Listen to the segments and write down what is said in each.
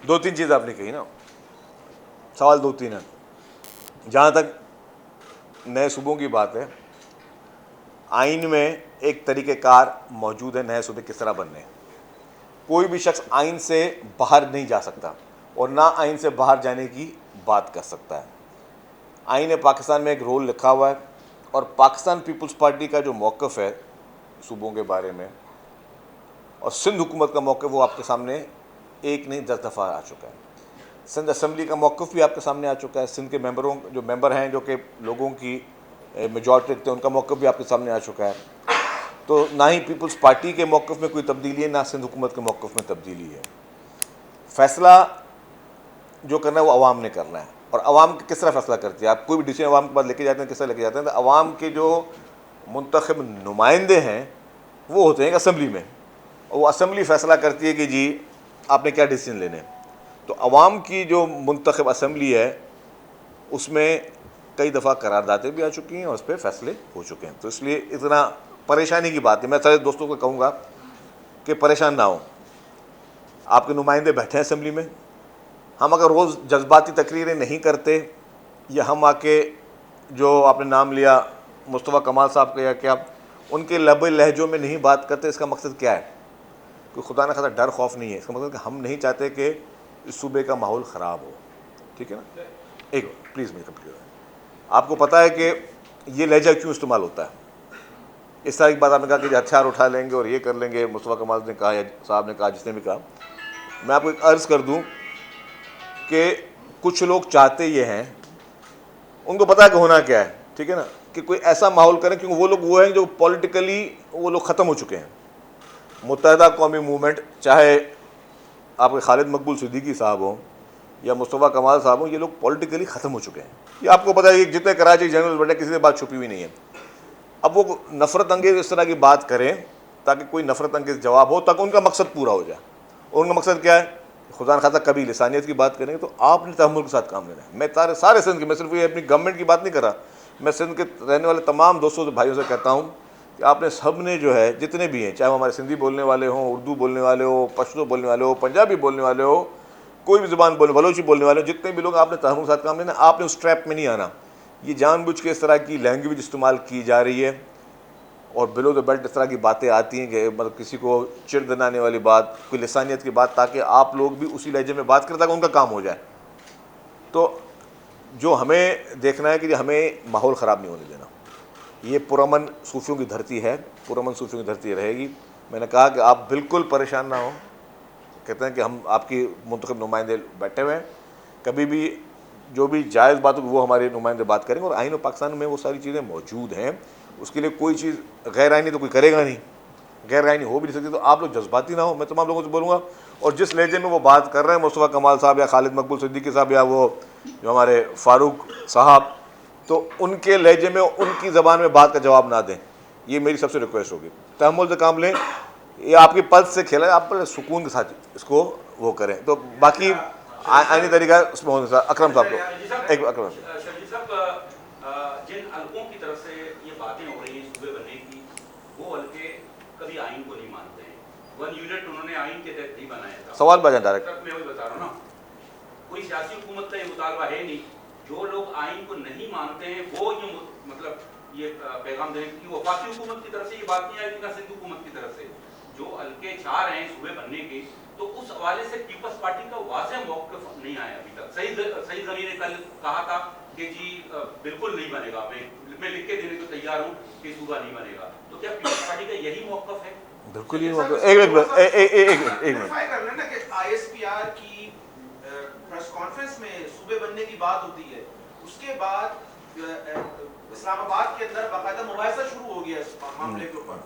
दो तीन चीज़ आपने कही ना, सवाल दो तीन है। जहाँ तक नए सूबों की बात है, आइन में एक तरीक़ेकार मौजूद है नए सूबे किस तरह बनने हैं। कोई भी शख्स आइन से बाहर नहीं जा सकता और ना आइन से बाहर जाने की बात कर सकता है। आइन पाकिस्तान में एक रोल लिखा हुआ है और पाकिस्तान पीपल्स पार्टी का जो मौक़िफ़ है सूबों के बारे में और सिंध हुकूमत का मौक़िफ़, वो आपके सामने एक नहीं 10 दफ़ा आ चुका है। सिंध असम्बली का मौक़िफ़ भी आपके सामने आ चुका है। सिंध के मेंबर हैं जो कि लोगों की मेजॉरिटी रखते हैं, उनका मौक़िफ़ भी आपके सामने आ चुका है। तो ना ही पीपल्स पार्टी के मौक़िफ़ में कोई तब्दीली है, ना सिंध हुकूमत के मौक़िफ़ में तब्दीली है। फ़ैसला जो करना है वो अवाम ने करना है। और अवाम किस तरह फ़ैसला करती है? आप कोई भी डिसीजन अवाम के पास लेके जाते हैं, किस तरह लेके जाते हैं? तो अवाम के जो मुंतखब नुमाइंदे हैं वो होते हैं असम्बली में, और वो असम्बली फ़ैसला करती है कि जी आपने क्या डिसीजन लेने हैं। तो अवाम की जो मुंतखब असम्बली है उसमें कई दफ़ा करारदादें भी आ चुकी हैं और उस पर फ़ैसले हो चुके हैं। तो इसलिए इतना परेशानी की बात नहीं। मैं सारे दोस्तों को कहूँगा कि परेशान ना हो। आपके नुमाइंदे बैठे हैं असम्बली में, हम अगर रोज़ जज्बाती तकरीरें नहीं करते या हम आके जो आपने नाम लिया मुस्तफ़ा कमाल साहब का या क्या उनके लबे लहजों में नहीं बात करते, इसका मकसद क्या है? कोई खुदा न खासा डर खौफ नहीं है। इसका मतलब कि हम नहीं चाहते कि इस सूबे का माहौल ख़राब हो। ठीक है ना? एक प्लीज़ मेरी कंप्लीट हो। आपको पता है कि ये लहजा क्यों इस्तेमाल होता है? इस तरह की बात आपने कहा कि हथियार उठा लेंगे और ये कर लेंगे, मुस्तफ़ा कमाल ने कहा या साहब ने कहा, जिसने भी कहा। मैं आपको एक अर्ज़ कर दूँ कि कुछ लोग चाहते ये हैं, उनको पता है कि होना क्या है, ठीक है ना, कि कोई ऐसा माहौल करें, क्योंकि वो लोग वो हैं जो पॉलिटिकली वो लोग ख़त्म हो चुके हैं। मुत्तहदा कौमी मूवमेंट, चाहे आपके खालिद मकबूल सिद्दीकी साहब हों या मुस्तफ़ा कमाल साहब हों, ये लोग पॉलिटिकली ख़त्म हो चुके हैं। ये आपको पता है कि जितने कराची जनरल बैठे किसी से बात छुपी हुई नहीं है। अब वो नफ़रत अंगेज़ इस तरह की बात करें ताकि कोई नफ़रत अंगेज़ जवाब हो, ताकि उनका मकसद पूरा हो जाए। और उनका मकसद क्या है? खुदा न खासा कभी लिसानियत की बात करेंगे तो आपने तहम्मुल के साथ काम लेना है। मैं सारे सिंध के, मैं सिर्फ ये अपनी गवर्नमेंट की बात नहीं कर रहा, मैं सिंध के रहने वाले तमाम दोस्तों से भाइयों से कहता हूँ कि आपने सब ने जो है, जितने भी हैं, चाहे वो हमारे सिंधी बोलने वाले हों, उर्दू बोलने वाले हो, पश्तो बोलने वाले हो, पंजाबी बोलने वाले हो, कोई भी ज़ुबान बोलने, बलोची बोलने वाले हो, जितने भी लोग, आपने तहम्मुल के साथ काम लेना। आपने उस ट्रैप में नहीं आना। ये जानबूझ के इस तरह की लैंग्वेज इस्तेमाल की जा रही है और बिलो द बेल्ट इस तरह की बातें आती हैं कि मतलब किसी को चिढ़ दिलाने वाली बात, कोई लिसानियत की बात, ताकि आप लोग भी उसी लहजे में बात करें ताकि उनका काम हो जाए। तो जो हमें देखना है कि हमें माहौल ख़राब नहीं होने देना। ये पुरअमन सूफियों की धरती है, पुरअमन सूफियों की धरती रहेगी। मैंने कहा कि आप बिल्कुल परेशान ना हो। कहते हैं कि हम आपकी मुंतखब नुमाइंदे बैठे हुए हैं, कभी भी जो भी जायज़ बात हो वो हमारे नुमाइंदे बात करेंगे और आइन पाकिस्तान में वो सारी चीज़ें मौजूद हैं। उसके लिए कोई चीज़ गैर आइनी तो कोई करेगा नहीं, गैर आइनी हो भी नहीं सकती। तो आप लोग जज्बाती ना हो। मैं तमाम लोगों से बोलूँगा, और जिस लहजे में वो बात कर रहे हैं मुस्तफ़ा कमाल साहब या खालिद मकबूल सिद्दीकी साहब या वो जो हमारे फ़ारूक साहब, तो उनके लहजे में, उनकी ज़बान में बात का जवाब ना दें। ये मेरी सबसे रिक्वेस्ट होगी। तहम्मुल से काम लें। ये आपकी पल्स से खेला है, आप पर सुकून के साथ इसको वो करें। तो बाकी आइनी तरीका उसमें होने से अकरम साहब को एक अकरम जिन हल्कों की तरफ से ये बातें हो रही हैं सूबे बनने की, वो हल्के कभी आइन को नहीं मानते हैं। 1 यूनिट उन्होंने आइन के तहत नहीं बनाया था। सवाल बजाएं डायरेक्ट। मैं वही बता रहा हूँ ना, कोई सियासी हुकूमत का ये मुतालबा है नहीं। जो लोग आइन को नहीं मानते हैं वो ये मतलब ये पैगाम दें कि वफाकी हुकूमत की तरफ से ये बात नहीं आई, ना सिंध हुकूमत की तरफ से। जो हल्के 4 हैं सूबे बनने के, तो उस हवाले से पीपल्स पार्टी का वाज़ेह मौक़िफ़ नहीं आया अभी तक। सही ज़मीन ने कल कहा था कि जी बिल्कुल नहीं बनेगा, मैं लिख के देने को तैयार हूँ कि सूबा नहीं बनेगा। तो क्या पीपल्स पार्टी का यही मौक़िफ़ है? बिल्कुल ही एक मिनट कर लेना कि आईएसपीआर की प्रेस कॉन्फ्रेंस में सूबे बनने की बात होती है, उसके बाद इस्लामाबाद के अंदर बाकायदा मुबाहिसा शुरू हो गया इस मामले के ऊपर।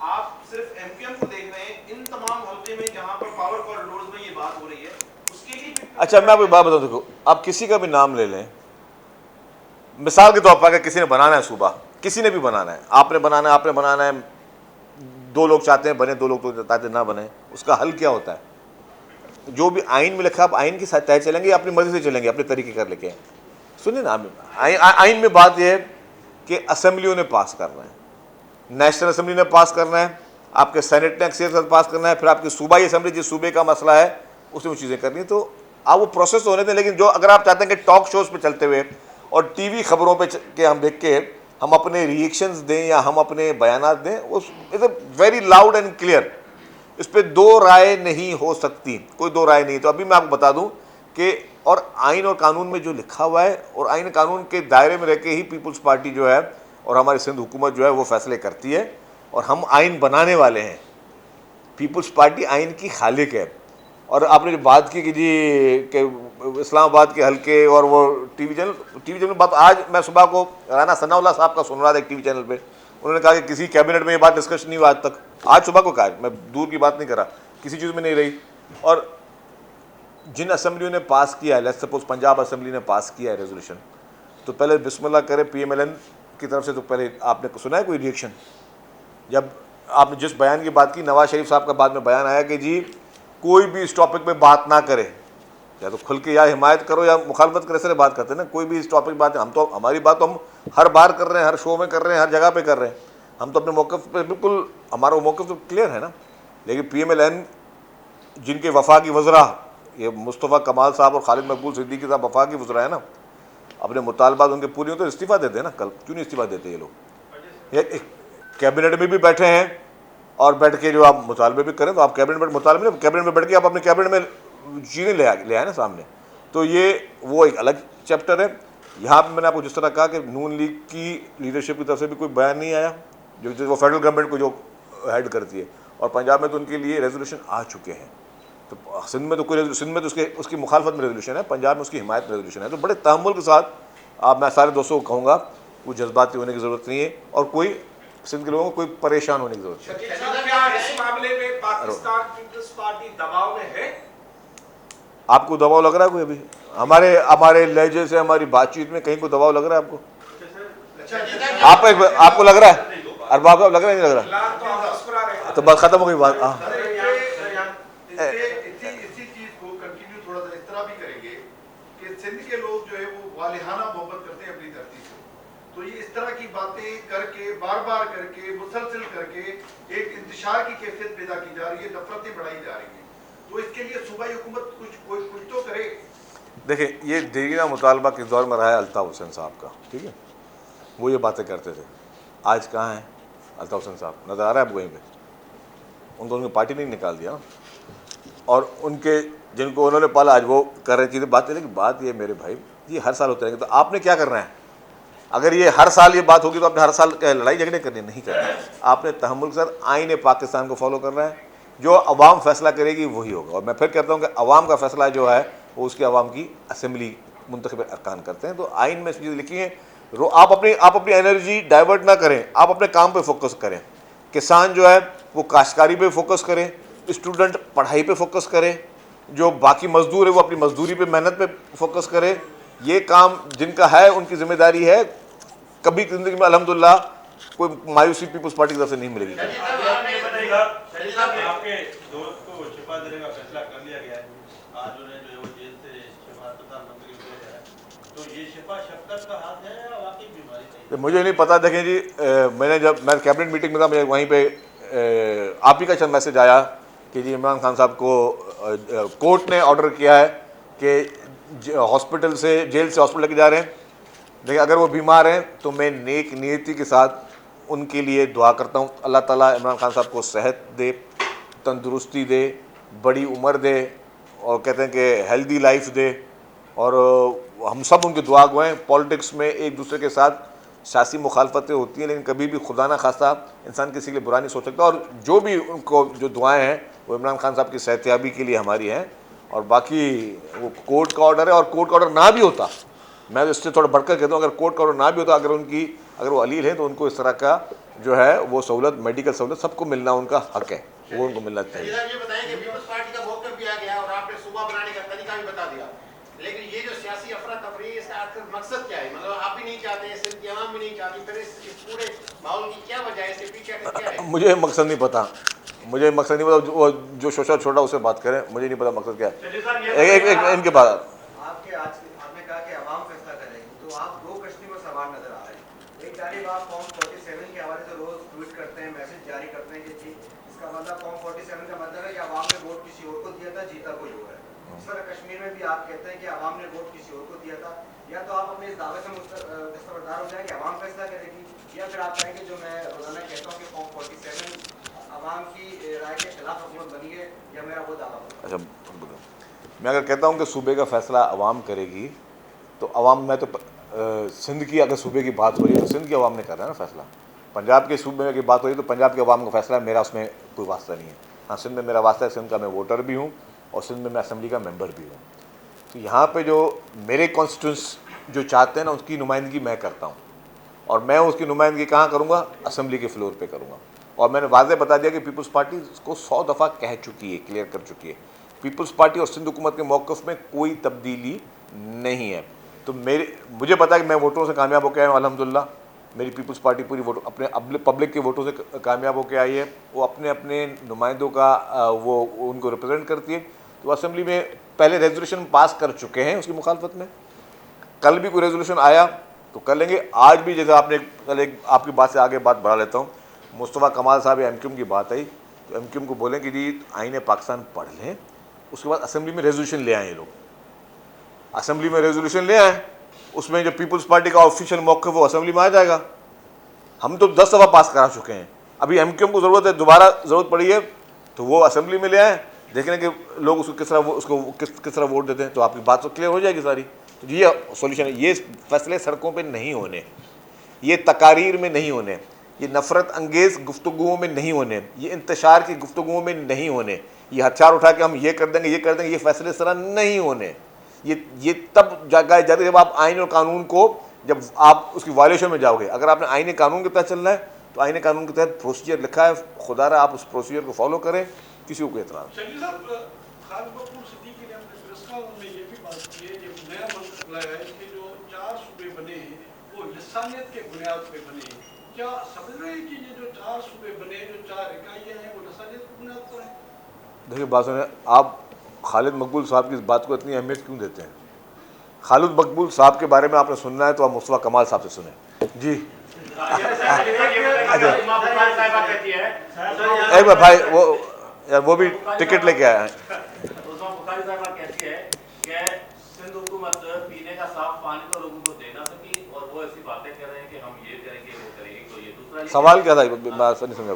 आप सिर्फ एमक्यूएम को देख रहे हैं, इन तमाम हल्के में जहां पर पावर कॉरिडोर्स में ये बात हो रही है उसके लिए। अच्छा, मैं आपको बात बताऊं, देखो, आप किसी का भी नाम ले लें, मिसाल के तौर पर अगर किसी ने बनाना है सूबा, किसी ने भी बनाना है, आपने बनाना है, 2 लोग चाहते हैं बने, 2 लोग तो चाहते ना बने, उसका हल क्या होता है? जो भी आइन में लिखा, आप आइन के साथ तय चलेंगे, अपनी मर्जी से चलेंगे, अपने तरीके कर लेके। सुनिए ना, आइन में बात यह है कि असेंबलियों ने पास करना है, नेशनल असेंबली ने पास करना है, आपके सेनेट ने अक्सरियत के साथ पास करना है, फिर आपकी सूबाई असेंबली, जिस सूबे का मसला है उसमें वो चीज़ें करनी है, तो आप वो प्रोसेस होने दें। लेकिन जो अगर आप चाहते हैं कि टॉक शोज़ पे चलते हुए और टीवी खबरों पे के हम देख के हम अपने रिएक्शंस दें या हम अपने बयानात दें, उस is a very loud and clear, इस पर दो राय नहीं हो सकती, कोई दो राय नहीं। तो अभी मैं आपको बता दूं कि और आइन और कानून में जो लिखा हुआ है और आइन कानून के दायरे में रह के ही पीपल्स पार्टी जो है और हमारी सिंध हुकूमत जो है वो फैसले करती है, और हम आइन बनाने वाले हैं। पीपल्स पार्टी आइन की खालिक है। और आपने जो बात की कि जी कि इस्लामाबाद के हल्के और वो टीवी चैनल बात, आज मैं सुबह को राना सनाउल्लाह साहब का सुन रहा था एक टीवी चैनल पे, उन्होंने कहा कि किसी कैबिनेट में ये बात डिस्कशन नहीं हुआ आज तक। आज सुबह को कहा, मैं दूर की बात नहीं कर रहा, किसी चीज़ में नहीं रही। और जिन असेंबलियों ने पास किया है, लेट्स सपोज पंजाब असेंबली ने पास किया है रेजोल्यूशन, तो पहले बिस्मिल्लाह करे PMLN की तरफ से। तो पहले आपने सुना है कोई रिएक्शन? जब आपने जिस बयान की बात की, नवाज शरीफ साहब का बाद में बयान आया कि जी कोई भी इस टॉपिक पे बात ना करे, या तो खुल के या हिमायत करो या मुखालफत करे, से बात करते हैं ना, कोई भी इस टॉपिक बात, हम तो हमारी बात तो हम हर बार कर रहे हैं, हर शो में कर रहे हैं, हर जगह पे कर रहे हैं, हम तो अपने मौक़िफ़ पे बिल्कुल, हमारा मौक़िफ़ तो क्लियर है ना। लेकिन PMLN जिनके वफाकी वज़रा, ये मुस्तफ़ा कमाल साहब और खालिद मकबूल सिद्दीकी साहब वफाकी वज़रा है ना, अपने मुतालबात उनके पूरी हो तो इस्तीफ़ा देते हैं ना। कल क्यों नहीं इस्तीफ़ा देते ये लोग? ये कैबिनेट में भी बैठे हैं और बैठ के जो आप मुतालबे भी करें, तो आप कैबिनेट में मुतालबे में, कैबिनेट में बैठ के आप अपने कैबिनेट में चीज़ें ले आए ना सामने। तो ये वो एक अलग चैप्टर है। यहाँ पे मैंने आपको जिस तरह कहा कि नून लीग की लीडरशिप की तरफ से भी कोई बयान नहीं आया, जो वो फेडरल गवर्नमेंट को जो हेड करती है, और पंजाब में तो उनके लिए रेजोल्यूशन आ चुके हैं। तो सिंध में तो कोई, सिंध में तो उसकी मुखालफत में रेजोल्यूशन है, पंजाब में उसकी हिमायत में रेजोल्यूशन है। तो बड़े तहम्मुल के साथ मैं सारे दोस्तों को कहूँगा, कोई जज्बाती होने की ज़रूरत नहीं है और कोई सिंध के लोगों को कोई परेशान होने की जरूरत नहीं। क्या इस मामले में पाकिस्तान पीपल्स पार्टी दबाव में है? आपको दबाव लग रहा है कोई? अभी हमारे लहजे से, हमारी बातचीत में कहीं को दबाव लग रहा है आपको? आपको लग रहा है? अरबाब साहब लग रहा है, नहीं लग रहा? तो बस खत्म हो गई बात। इसी चीज को कंटिन्यू थोड़ा सा इस तरह भी करेंगे कि सिंध के लोग जो है वो वालिहाना मोहब्बत करते हैं अपनी धरती से, तो ये इस तरह की बातें करके, बार बार करके, मुसलसल करके एक इंतशार की कैफियत पैदा की जा रही है, नफरतें बढ़ाई जा रही हैं। तो इसके लिए सूबाई हुकूमत कुछ तो करे। देखिए, ये देरीना मुतालबा किस दौर में रहा है अल्ताफ़ हुसैन साहब का, ठीक है, वो ये बातें करते थे। आज कहाँ हैं अल्ताफ़ हुसैन साहब? नज़र आ रहा है आपको वहीं पे? उनको उनकी पार्टी ने निकाल दिया, और उनके जिनको उन्होंने पाला आज वो कर रहे चीज़ें बातें। लेकिन बात ये मेरे भाई, ये हर साल होते रहेंगे, तो आपने क्या करना है? अगर ये हर साल ये बात होगी तो आपने हर साल लड़ाई झगड़े करने नहीं करना है। आपने तहम्मुल के साथ आईन पाकिस्तान को फॉलो करना है। जो अवाम फैसला करेगी वही होगा। और मैं फिर कहता हूँ कि अवाम का फैसला जो है वो उसकी अवाम की असेंबली मुंतखब अरकान करते हैं। तो आइन में चीज़ें लिखी हैं, आप अपनी एनर्जी डाइवर्ट ना करें, आप अपने काम पे फोकस करें। किसान जो है वो काश्तकारी पे फोकस करें, स्टूडेंट पढ़ाई पे फोकस करें, जो बाकी मजदूर है वो अपनी मजदूरी पे, मेहनत पे फोकस करें। ये काम जिनका है उनकी जिम्मेदारी है। कभी जिंदगी में अल्हम्दुलिल्लाह कोई मायूसी पीपल्स पार्टी की तरफ से नहीं मिलेगी। आपके दोस्त को शिफा देने का फैसला कर लिया गया है, आज उन्हें जो है वो जेल से शिफा प्रधानमंत्री को दिया है, तो ये शिफा शफकत का हाथ है या वाकई बीमारी नहीं? मुझे नहीं पता। देखें जी, मैं कैबिनेट मीटिंग में था, मुझे वहीं पे आप ही का चंद मैसेज आया कि जी इमरान खान साहब को कोर्ट ने ऑर्डर किया है कि हॉस्पिटल से, जेल से हॉस्पिटल लेके जा रहे हैं। देखिए, अगर वो बीमार हैं तो मैं नेक नीयती के साथ उनके लिए दुआ करता हूँ। अल्लाह ताला इमरान खान साहब को सेहत दे, तंदुरुस्ती दे, बड़ी उम्र दे, और कहते हैं कि हेल्दी लाइफ दे। और हम सब उनकी दुआ को हैं। पॉलिटिक्स में एक दूसरे के साथ सियासी मुखालफतें होती हैं, लेकिन कभी भी खुदा ना खास्ता इंसान किसी के लिए बुरा नहीं सोच सकता। और जो भी उनको जो दुआएँ हैं वो इमरान खान साहब की सेहतियाबी के लिए हमारी हैं। और बाकी वो कोर्ट का ऑर्डर है, और कोर्ट का ऑर्डर ना भी होता, मैं तो इससे थोड़ा बढ़कर कहता हूँ, अगर कोर्ट का ऑर्डर ना भी होता, अगर वो अलील है तो उनको इस तरह का जो है वो सहूलत, मेडिकल सहूलत सबको मिलना उनका हक है, वो उनको मिलना चाहिए। ये बताएं कि पीपल्स पार्टी का मौक़िफ़ भी आ गया और आपने सूबा बनाने का तरीका भी बता दिया, लेकिन ये जो सियासी अफरा तफरी, इसका आखिर मकसद क्या है? मतलब आप भी नहीं चाहते, सिंध की आवाम भी नहीं चाहती, फिर इस पूरे माहौल की क्या वजह है? इसके पीछे क्या है? मुझे मकसद नहीं पता, वो जो शोशा छोड़ा उससे बात करें, मुझे नहीं पता मकसद क्या है। इनके बाद आपके आज आपने कहा कि अवाम फैसला करेगी, तो आप दो कश्ती में सवार नजर आ रहे हैं। एक जानिब आप फॉर्म 47 के हवाले से रोज ट्वीट करते हैं, मैसेज जारी करते हैं कि जी इसका मतलब फॉर्म 47 का मतलब है कि अवाम ने वोट किसी और को दिया था, जीता कोई और है। जिस तरह कश्मीर में भी आप कहते हैं कि आवाम ने वोट किसी और को दिया था, या तो आप अपने इस दावे से दस्तबरदार हो जाए कि आवाम फैसला करेगी, या फिर आप कहेंगे जो मैं रोजाना कहता हूँ कि फॉर्म 47 आवाम की राय के खिलाफ हुकूमत बनी है, या मेरा वो दावा होगा? अच्छा, मैं अगर कहता हूँ कि सूबे का फैसला आवाम करेगी तो आवाम, मैं तो सिंध की अगर सूबे की बात हो रही है तो सिंध की आवाम ने करना है ना फैसला। पंजाब के सूबे की बात हो रही है तो पंजाब के आवाम का फैसला है, मेरा उसमें कोई वास्ता नहीं है। हाँ, सिंध में मेरा वास्ता है, सिंध का मैं वोटर भी हूँ और सिंध में मैं असेंबली का मेंबर भी हूँ। तो यहाँ पे जो मेरे कॉन्स्टिट्यूंस जो चाहते हैं ना, उसकी नुमाइंदगी मैं करता हूँ, और मैं उसकी नुमाइंदगी कहाँ करूँगा? असेंबली के फ्लोर पे करूँगा। और मैंने वाज़ेह बता दिया कि पीपल्स पार्टी को 100 दफ़ा कह चुकी है, क्लियर कर चुकी है, पीपल्स पार्टी और सिंध हुकूमत के मौक़िफ़ में कोई तब्दीली नहीं है। तो मुझे पता है कि मैं वोटों से कामयाब होकर आया हूँ, अल्हम्दुलिल्लाह। मेरी पीपल्स पार्टी पूरी वोट अपने पब्लिक के वोटों से कामयाब होकर आई है। वो अपने अपने नुमाइंदों का वो उनको रिप्रेजेंट करती है। तो असेंबली में पहले रेजोल्यूशन पास कर चुके हैं उसकी मुखालफत में, कल भी कोई रेजोल्यूशन आया तो कर लेंगे। आज भी जैसे आपने कल एक आपकी बात से आगे बात बढ़ा लेता हूँ, मुस्तफ़ा कमाल साहब या MQM की बात आई तो MQM को बोलें कि जी आईन पाकिस्तान पढ़ लें, उसके बाद असेंबली में रेजोल्यूशन ले आए। ये लोग असेंबली में रेजोल्यूशन ले आए, उसमें जो पीपल्स पार्टी का ऑफिशियल मौक़िफ़ वो असेंबली में आ जाएगा। हम तो 10 दफ़ा पास करा चुके हैं, अभी MQM को ज़रूरत है, दोबारा ज़रूरत पड़ी है तो वो असेंबली में ले आए, देखें कि लोग उसको किस तरह वोट देते हैं, तो आपकी बात तो क्लियर हो जाएगी सारी। तो ये सॉल्यूशन है। ये फैसले सड़कों पे नहीं होने, ये तकारीर में नहीं होने, ये नफ़रत अंगेज़ गुफ्तगुओं में नहीं होने, ये इंतशार की गुफ्तगुओं में नहीं होने, ये हथियार उठा के हम ये कर देंगे ये फैसले इस तरह नहीं होने। ये तब जगाए जाते जब आप आइन और कानून को, जब आप उसकी वायलेशन में जाओगे। अगर आपने आइन कानून के तहत चलना है तो आइन कानून के तहत प्रोसीजर लिखा है, खुदारा आप उस प्रोसीजर को फॉलो करें, किसी को एतराज़। शकील साहब, खालिद मकबूल सिद्दीकी ने अपने प्रेस कॉन्फ्रेंस में ये भी बात की है कि नया मंतक लाया है कि जो 4 सूबे बने हैं वो लसानियत के बुनियाद पे बने हैं। क्या समझ रहे हैं कि ये जो 4 सूबे बने, जो 4 इकाइयाँ हैं, वो लसानियत के बुनियाद पर हैं? देखिए बात सुनिए, आप खालिद मकबूल साहब की इस बात को इतनी अहमियत क्यों देते हैं? खालिद मकबूल साहब के बारे में आपने सुनना है तो आप मुस्तफ़ा कमाल साहब से सुने जी। एक बार भाई वो भी टिकट लेके आए हैं। सिंध हुकूमत पीने का साफ पानी तो लोगों को दे ना सकी और वो ऐसी बातें कर रहे हैं कि हम ये करेंगे वो करेंगे। तो ये दूसरा सवाल क्या था? मैं नहीं समझा।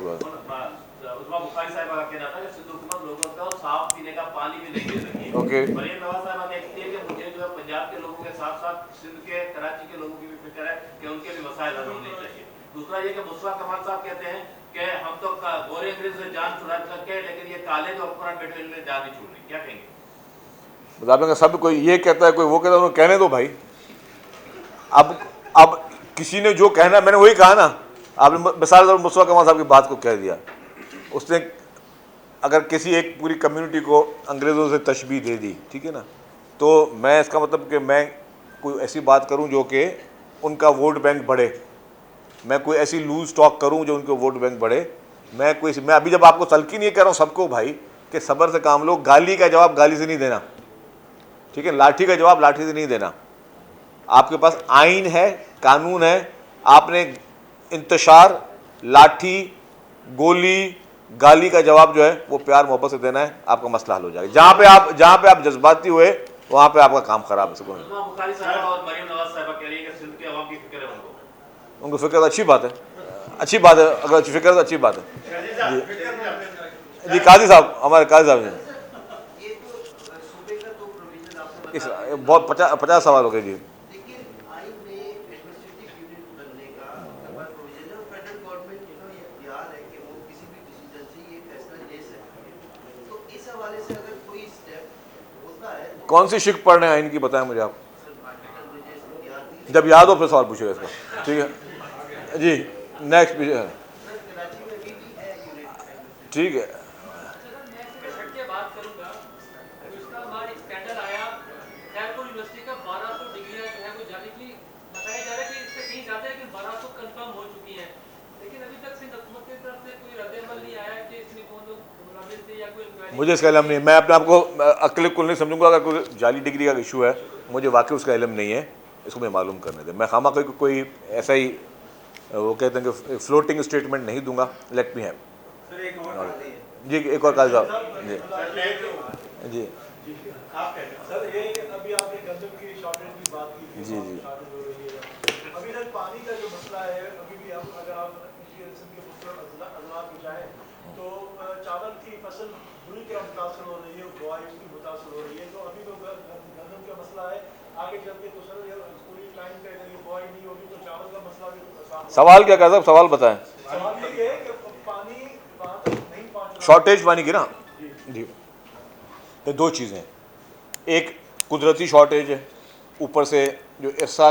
उस्मा बुखारी साहब का कहना था कि सिंध हुकूमत लोगों को साफ पीने का पानी भी नहीं दे सकी। ओके, मरियम नवाज साहब कहती है कि मुझे जो है पंजाब के लोगों के साथ साथ सिंध के, कराची के लोगों की भी फिक्र है कि उनके भी मसाइल हल होने चाहिए। दूसरा ये कि मुस्तफा कमाल साहब कहते हैं कि हम तो गोरे अंग्रेज से जान छुड़ा सके, लेकिन ये काले जो हुक्मरान बैठे इन्हें जान नहीं छूटनी। क्या कहेंगे? बताएंगे सब, कोई ये कहता है कोई वो कहता है, उन्होंने कहने दो भाई। अब किसी ने जो कहना, मैंने वही कहा ना, आपने मिसाल तौर मुस्तफा कमाल साहब की बात को कह दिया। उसने अगर किसी एक पूरी कम्युनिटी को अंग्रेज़ों से तशबीह दे दी, ठीक है ना, तो मैं इसका मतलब कि मैं कोई ऐसी बात करूं जो कि उनका वोट बैंक बढ़े, मैं कोई ऐसी लूज टॉक करूं जो उनके वोट बैंक बढ़े, मैं अभी जब आपको तलकीन ये कह रहा हूं सबको भाई कि सब्र से काम लो, गाली का जवाब गाली से नहीं देना, ठीक है, लाठी का जवाब लाठी से नहीं देना। आपके पास आइन है, कानून है, आपने इंतशार, लाठी, गोली, गाली का जवाब जो है वो प्यार मोहब्बत से देना है, आपका मसला हल हो जाएगा। जहाँ पे आप जज्बाती हुए वहाँ पे आपका काम खराब है। बुखारी साहब और मरियम नवाज साहब कह रही है कि सिंध के अवाम की फिक्र है उनको फिक्र, अच्छी बात है, अच्छी बात है, अगर अच्छी फिक्र तो अच्छी बात है जी। काजी साहब, हमारे काजी साहब जी, बहुत 50 सवाल हो गए जी। कौन सी शिक पढ़ रहे हैं आइन की, बताएं मुझे आप। जब याद हो फिर सवाल पूछिएगा इसका, ठीक है जी। नेक्स्ट ठीक है। मुझे इसका इल्म नहीं है, मैं अपने आप को अक्ल कुल नहीं समझूंगा। अगर कोई जाली डिग्री का इशू है, मुझे वाकई उसका इल्म नहीं है, इसको मैं मालूम करने दें। मैं खामा कोई ऐसा ही वो कहते हैं कि फ्लोटिंग स्टेटमेंट नहीं दूंगा। लेट मी हैव जी। एक और काज साहब जी जी आप कहते हैं सर ये अभी आपने गंदम की शॉर्टेज की बात की थी, जी, जी। शॉर्टेज हो रही है अभी तक पानी का जो मसला है अभी भी हम अगर आप अजलात में जाएँ तो चावल की फसल बुरी तरह मुतासर हो रही है, बुआई उसकी मुतासर हो रही है, तो अभी तो गंदम का मसला है, आगे चल के तो सर पूरी टाइम पे अगर ये बुआई नहीं होगी तो चावल का मसला भी तो सवाल क्या कर साहब, सवाल बताएं। सवाल ये है कि पानी वहाँ तक नहीं पहुँच रहा। शॉर्टेज पानी की ना जी, तो दो चीज़ें, एक कुदरती शॉर्टेज है, ऊपर से जो इर्सा